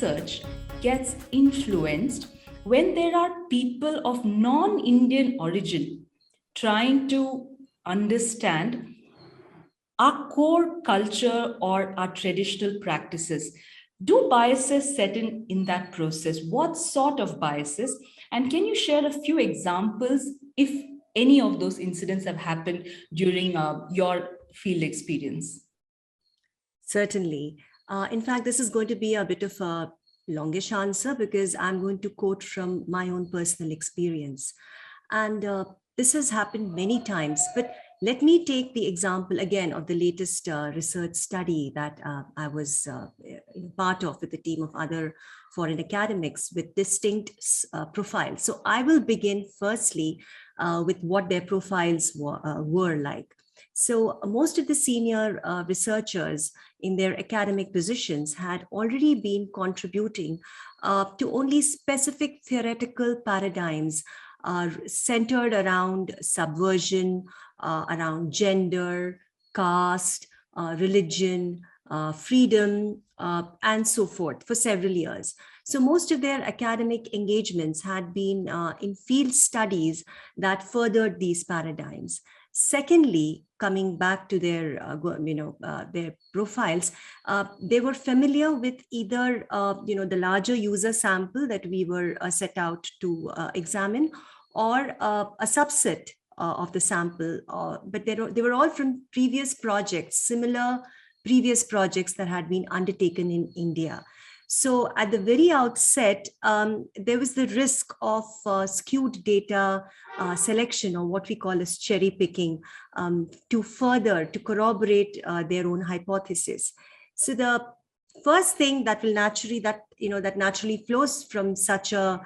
research gets influenced when there are people of non-Indian origin trying to understand our core culture or our traditional practices? Do biases set in that process? What sort of biases? And can you share a few examples if any of those incidents have happened during your field experience? Certainly. In fact, this is going to be a bit of a longish answer because I'm going to quote from my own personal experience. And this has happened many times, but let me take the example again of the latest research study that I was part of with a team of other foreign academics with distinct profiles. So I will begin firstly with what their profiles were like. So most of the senior researchers in their academic positions had already been contributing to only specific theoretical paradigms centered around subversion, around gender, caste, religion, freedom, and so forth for several years. So most of their academic engagements had been in field studies that furthered these paradigms. Secondly, coming back to their, their profiles, they were familiar with either, the larger user sample that we were set out to examine, or a subset of the sample. But they were all from previous projects, similar previous projects that had been undertaken in India. So at the very outset, there was the risk of skewed data selection, or what we call as cherry picking, to corroborate their own hypothesis. So the first thing that will naturally flows from such a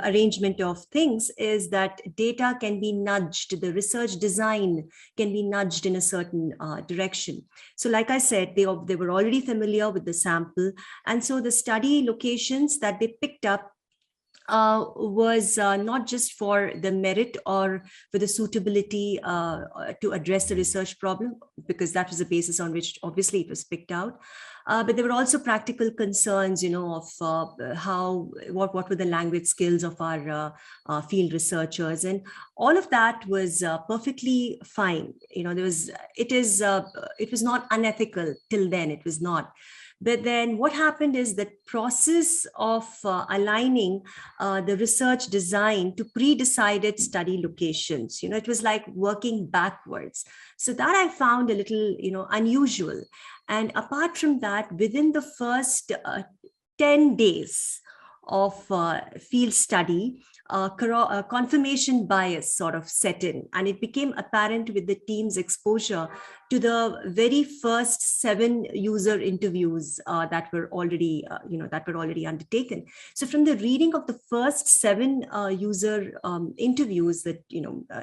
arrangement of things is that data can be nudged, the research design can be nudged in a certain direction. So like I said, they were already familiar with the sample, and so the study locations that they picked up was not just for the merit or for the suitability to address the research problem, because that was the basis on which obviously it was picked out. But there were also practical concerns, of what were the language skills of our field researchers, and all of that was perfectly fine. It was not unethical till then. It was not. But then what happened is that process of aligning the research design to pre-decided study locations, it was like working backwards. So that I found a little, unusual. And apart from that, within the first 10 days of field study, confirmation bias sort of set in, and it became apparent with the team's exposure to the very first 7 user interviews that were already undertaken. So from the reading of the first 7 user interviews, that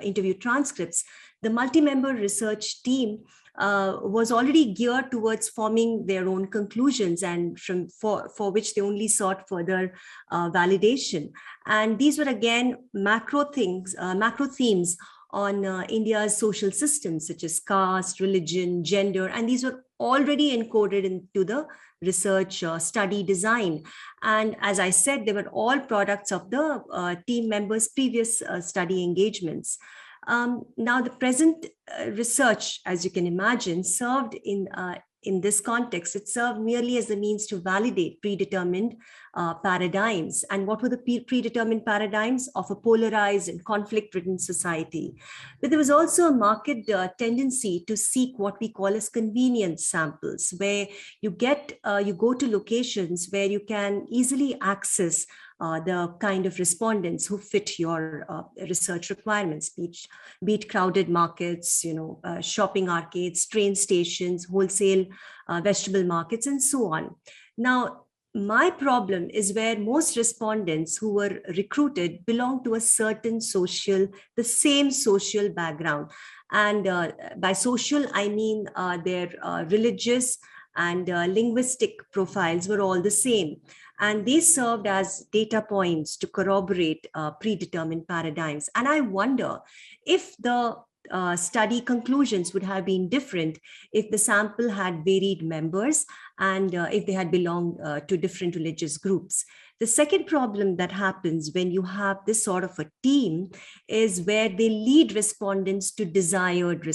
interview transcripts, the multi-member research team was already geared towards forming their own conclusions, and for which they only sought further validation. And these were again macro themes on India's social systems, such as caste, religion, gender, and these were already encoded into the research study design. And as I said, they were all products of the team members' previous study engagements. Now, the present research, as you can imagine, served in this context, it served merely as a means to validate predetermined paradigms. And what were the predetermined paradigms of a polarized and conflict-ridden society? But there was also a marked tendency to seek what we call as convenience samples, where you go to locations where you can easily access the kind of respondents who fit your research requirements, be it crowded markets, shopping arcades, train stations, wholesale vegetable markets, and so on. Now, my problem is where most respondents who were recruited belong to the same social background. And by social, I mean their religious and linguistic profiles were all the same. And they served as data points to corroborate predetermined paradigms. And I wonder if the study conclusions would have been different if the sample had varied members and if they had belonged to different religious groups. The second problem that happens when you have this sort of a team is where they lead respondents to desired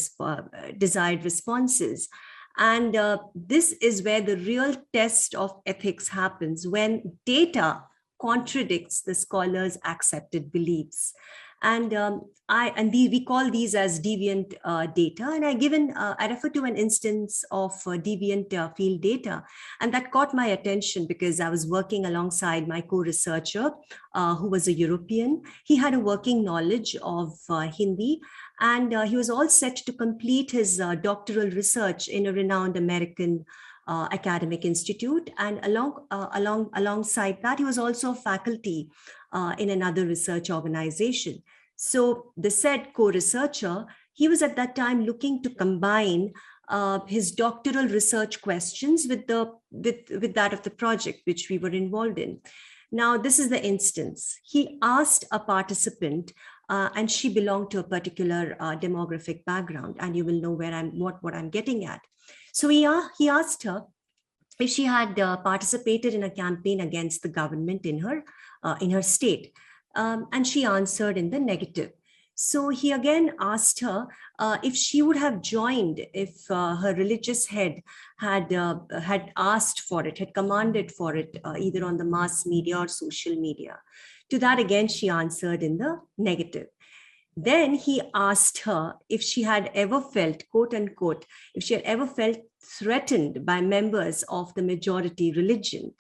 responses. And this is where the real test of ethics happens, when data contradicts the scholar's accepted beliefs. And we call these as deviant data. And I refer to an instance of deviant field data, and that caught my attention because I was working alongside my co-researcher, who was a European. He had a working knowledge of Hindi, and he was all set to complete his doctoral research in a renowned American academic institute. And alongside that, he was also a faculty in another research organization. So the said co-researcher, he was at that time looking to combine his doctoral research questions with that of the project which we were involved in. Now, this is the instance. He asked a participant, and she belonged to a particular demographic background, and you will know what I'm getting at. So he asked her if she had participated in a campaign against the government in her state, and she answered in the negative. So he again asked her if she would have joined if her religious head had asked for it, had commanded for it, either on the mass media or social media. To that again, she answered in the negative. Then he asked her if she had ever felt, quote unquote, if she had ever felt threatened by members of the majority religion.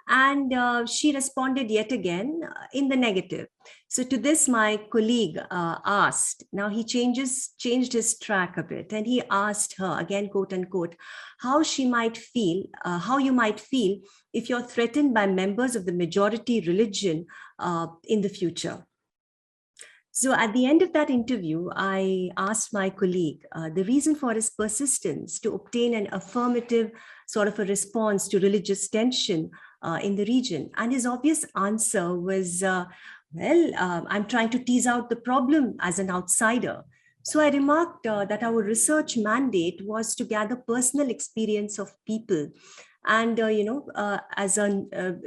And she responded yet again in the negative. So to this, my colleague asked, now he changed his track a bit, and he asked her, again, quote unquote, how you might feel if you're threatened by members of the majority religion in the future. So at the end of that interview, I asked my colleague the reason for his persistence to obtain an affirmative sort of a response to religious tension in the region. And his obvious answer was, I'm trying to tease out the problem as an outsider. So I remarked that our research mandate was to gather personal experience of people. And,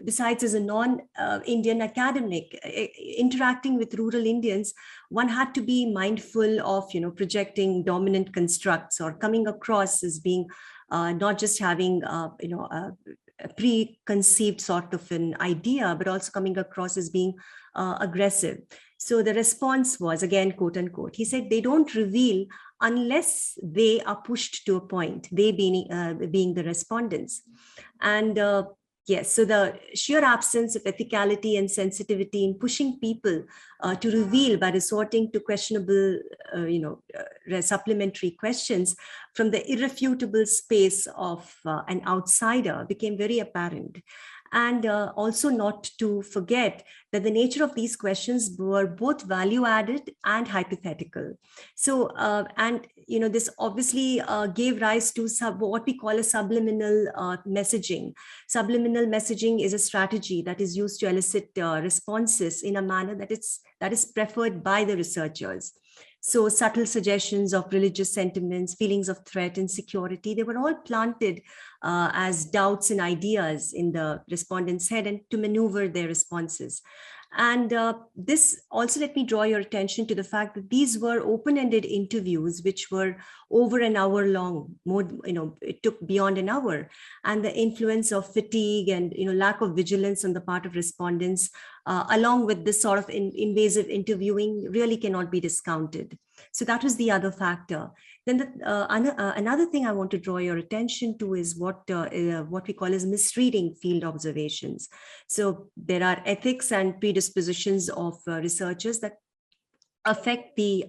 besides as a non-Indian academic, interacting with rural Indians, one had to be mindful of, projecting dominant constructs or coming across as being not just having, a preconceived sort of an idea, but also coming across as being aggressive. So the response was, again, quote unquote, he said, they don't reveal unless they are pushed to a point, they being the respondents. And yes, so the sheer absence of ethicality and sensitivity in pushing people to reveal by resorting to questionable, supplementary questions from the irrefutable space of an outsider became very apparent. And also not to forget that the nature of these questions were both value added and hypothetical. So, this obviously gave rise to what we call a subliminal messaging. Subliminal messaging is a strategy that is used to elicit responses in a manner that is preferred by the researchers. So subtle suggestions of religious sentiments, feelings of threat, insecurity, they were all planted as doubts and ideas in the respondent's head and to maneuver their responses. And this also, let me draw your attention to the fact that these were open-ended interviews, which were over an hour long. It took beyond an hour. And the influence of fatigue and lack of vigilance on the part of respondents, along with this sort of invasive interviewing, really cannot be discounted. So that was the other factor. Then another thing I want to draw your attention to is what we call as misreading field observations. So there are ethics and predispositions of researchers that affect the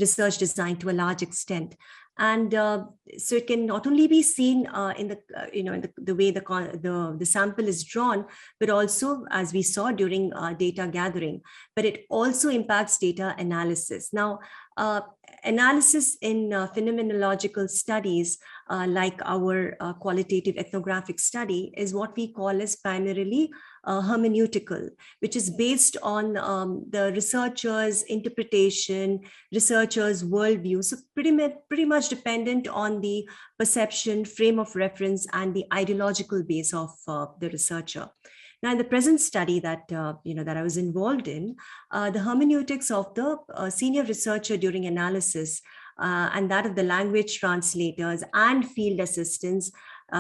research design to a large extent. And so it can not only be seen in the way the sample is drawn, but also, as we saw during data gathering, but it also impacts data analysis. Now, analysis in phenomenological studies, like our qualitative ethnographic study, is what we call as primarily hermeneutical, which is based on the researcher's interpretation, researcher's worldview. So pretty much dependent on the perception, frame of reference, and the ideological base of the researcher. Now, in the present study that that I was involved in, the hermeneutics of the senior researcher during analysis and that of the language translators and field assistants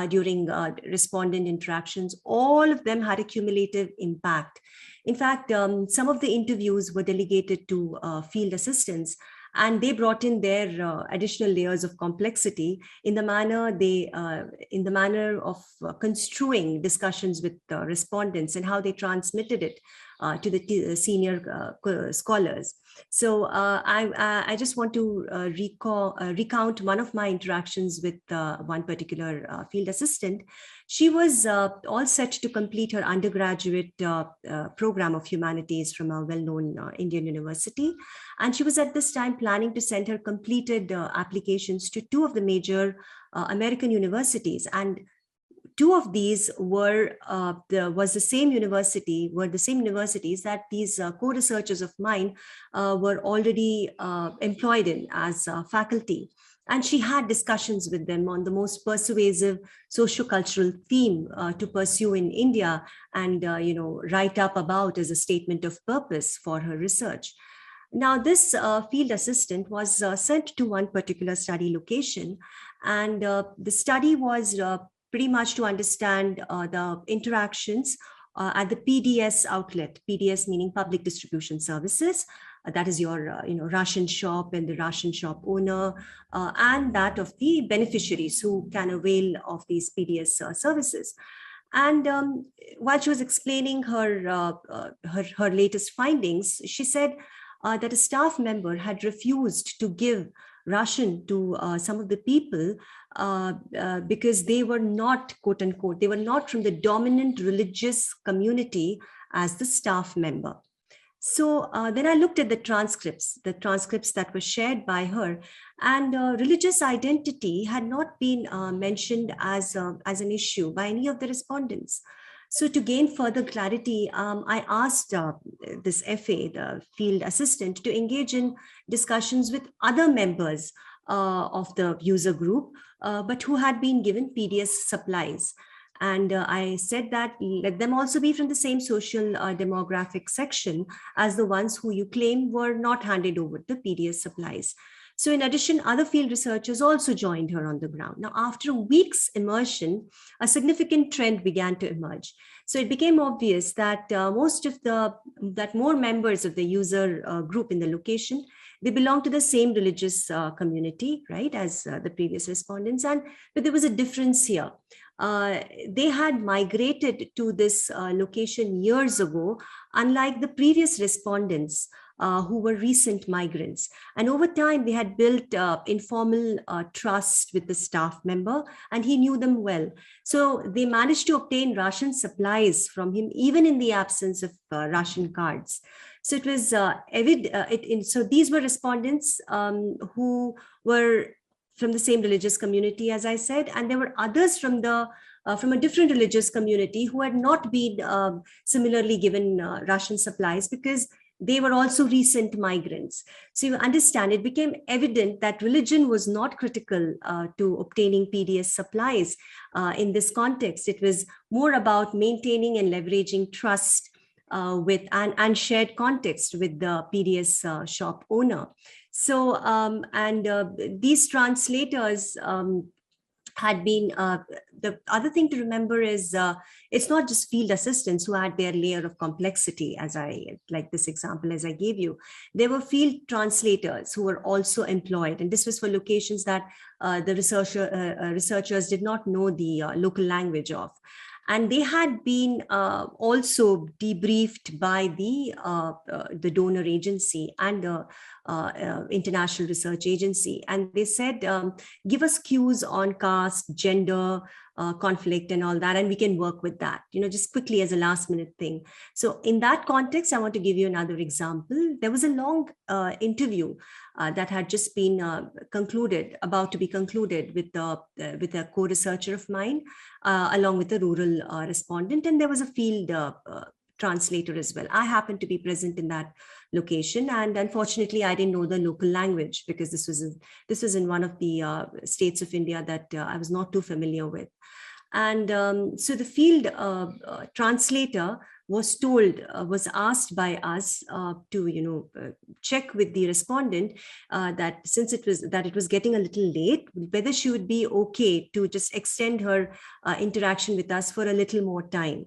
during respondent interactions, all of them had a cumulative impact. In fact, some of the interviews were delegated to field assistants, and they brought in their additional layers of complexity in the manner of construing discussions with respondents and how they transmitted it to the senior scholars. So I just want to recount one of my interactions with one particular field assistant. She was all set to complete her undergraduate program of humanities from a well-known Indian university. And she was at this time planning to send her completed applications to two of the major American universities. And two of these were the same universities that these co-researchers of mine were already employed in as faculty. And she had discussions with them on the most persuasive socio-cultural theme to pursue in India and write up about as a statement of purpose for her research. Now, this field assistant was sent to one particular study location, and the study was pretty much to understand the interactions at the PDS outlet, PDS meaning public distribution services. That is your ration shop and the ration shop owner, and that of the beneficiaries who can avail of these PDS services. And while she was explaining her latest findings, she said that a staff member had refused to give ration to some of the people because they were not, quote unquote, they were not from the dominant religious community as the staff member. So then I looked at the transcripts that were shared by her, and religious identity had not been mentioned as an issue by any of the respondents. So to gain further clarity, I asked this FA, the field assistant, to engage in discussions with other members of the user group, but who had been given PDS supplies. And I said that let them also be from the same social demographic section as the ones who you claim were not handed over the PDS supplies. So in addition, other field researchers also joined her on the ground. Now, after a week's immersion, a significant trend began to emerge. So it became obvious that more members of the user group in the location, they belong to the same religious community, right, as the previous respondents. But there was a difference here. They had migrated to this location years ago, unlike the previous respondents who were recent migrants. And over time, they had built informal trust with the staff member, and he knew them well. So they managed to obtain ration supplies from him, even in the absence of ration cards. So it was evident. So these were respondents who were from the same religious community, as I said, and there were others from a different religious community who had not been similarly given ration supplies because they were also recent migrants. So you understand, it became evident that religion was not critical to obtaining PDS supplies in this context. It was more about maintaining and leveraging trust with and shared context with the PDS shop owner. So, these translators had been, the other thing to remember is it's not just field assistants who had their layer of complexity, like this example as I gave you. There were field translators who were also employed, and this was for locations that the researchers did not know the local language of. And they had been also debriefed by the donor agency and international research agency. And they said, give us cues on caste, gender, conflict and all that, and we can work with that, just quickly as a last minute thing. So in that context, I want to give you another example. There was a long interview that had just been about to be concluded with a co-researcher of mine, along with a rural respondent, and there was a field translator as well. I happened to be present in that location, and unfortunately, I didn't know the local language because this was in one of the states of India that I was not too familiar with. And so the field translator was asked by us to check with the respondent that since it was getting a little late, whether she would be okay to just extend her interaction with us for a little more time.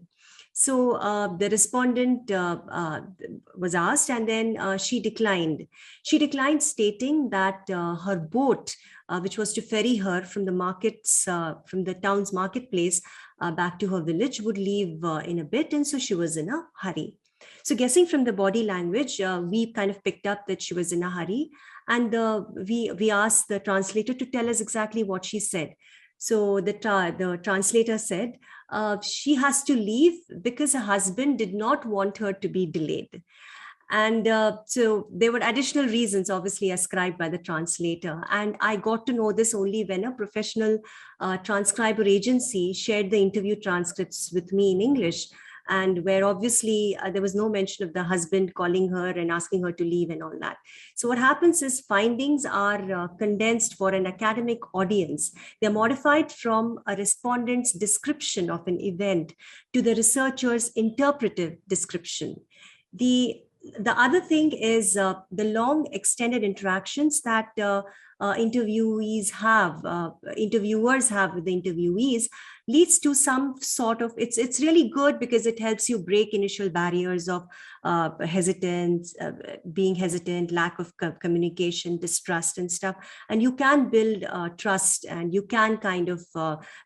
So the respondent was asked, and then she declined. She declined, stating that her boat, which was to ferry her from the town's marketplace back to her village, would leave in a bit, and so she was in a hurry. So guessing from the body language, we kind of picked up that she was in a hurry, and we asked the translator to tell us exactly what she said. So the translator said, she has to leave because her husband did not want her to be delayed. And so there were additional reasons, obviously, ascribed by the translator. And I got to know this only when a professional transcriber agency shared the interview transcripts with me in English, and where obviously there was no mention of the husband calling her and asking her to leave and all that. So what happens is findings are condensed for an academic audience. They're modified from a respondent's description of an event to the researcher's interpretive description. The other thing is the long extended interactions that interviewers have with the interviewees leads to some sort of, it's really good because it helps you break initial barriers of hesitance, being hesitant, lack of communication, distrust and stuff. And you can build trust, and you can kind of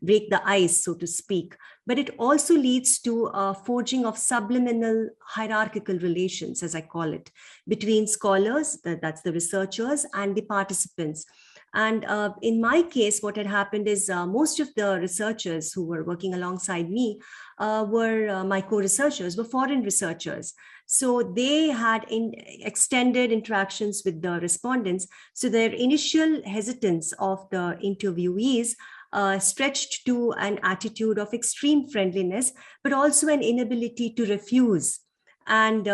break the ice, so to speak. But it also leads to forging of subliminal hierarchical relations, as I call it, between scholars, that's the researchers, and the participants. And in my case, what had happened is most of the researchers who were working alongside me were my co-researchers, were foreign researchers. So they had extended interactions with the respondents. So their initial hesitance of the interviewees stretched to an attitude of extreme friendliness, but also an inability to refuse. And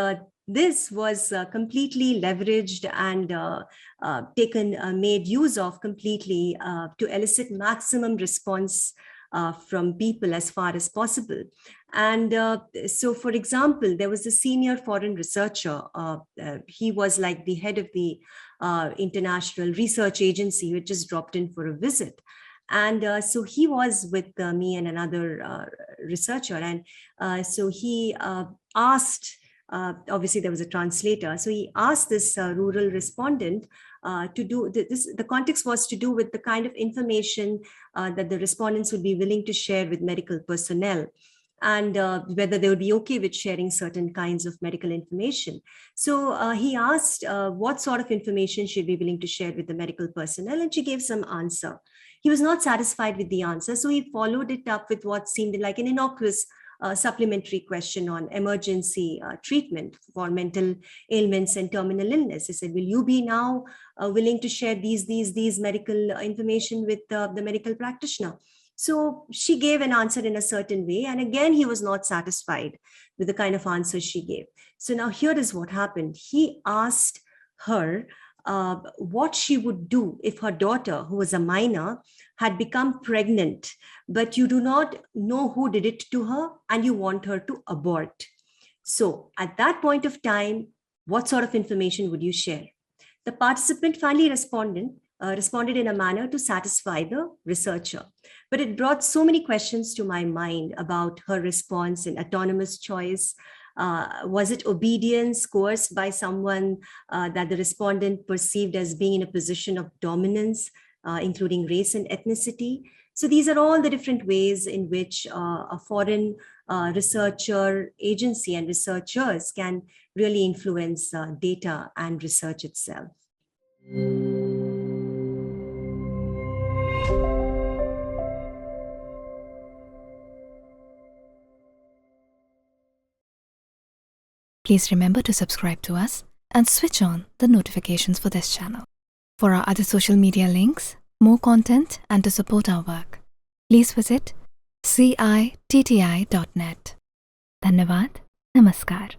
this was completely leveraged and made use of completely to elicit maximum response from people as far as possible. And so, for example, there was a senior foreign researcher. He was like the head of the international research agency, who just dropped in for a visit. And so he was with me and another researcher. And so he asked, obviously there was a translator. So he asked this rural respondent to do this. The context was to do with the kind of information that the respondents would be willing to share with medical personnel, and whether they would be okay with sharing certain kinds of medical information. So he asked what sort of information she'd be willing to share with the medical personnel, and she gave some answer. He was not satisfied with the answer, so he followed it up with what seemed like an innocuous supplementary question on emergency treatment for mental ailments and terminal illness. He said, will you be now willing to share these medical information with the medical practitioner? So she gave an answer in a certain way. And again, he was not satisfied with the kind of answer she gave. So now here is what happened. He asked her what she would do if her daughter, who was a minor, had become pregnant, but you do not know who did it to her and you want her to abort. So at that point of time, what sort of information would you share? The participant finally responded in a manner to satisfy the researcher. But it brought so many questions to my mind about her response and autonomous choice. Was it obedience coerced by someone that the respondent perceived as being in a position of dominance, including race and ethnicity? So these are all the different ways in which a foreign researcher agency and researchers can really influence data and research itself. Please remember to subscribe to us and switch on the notifications for this channel. For our other social media links, more content, and to support our work, please visit citti.net. Dhanyavad. Namaskar.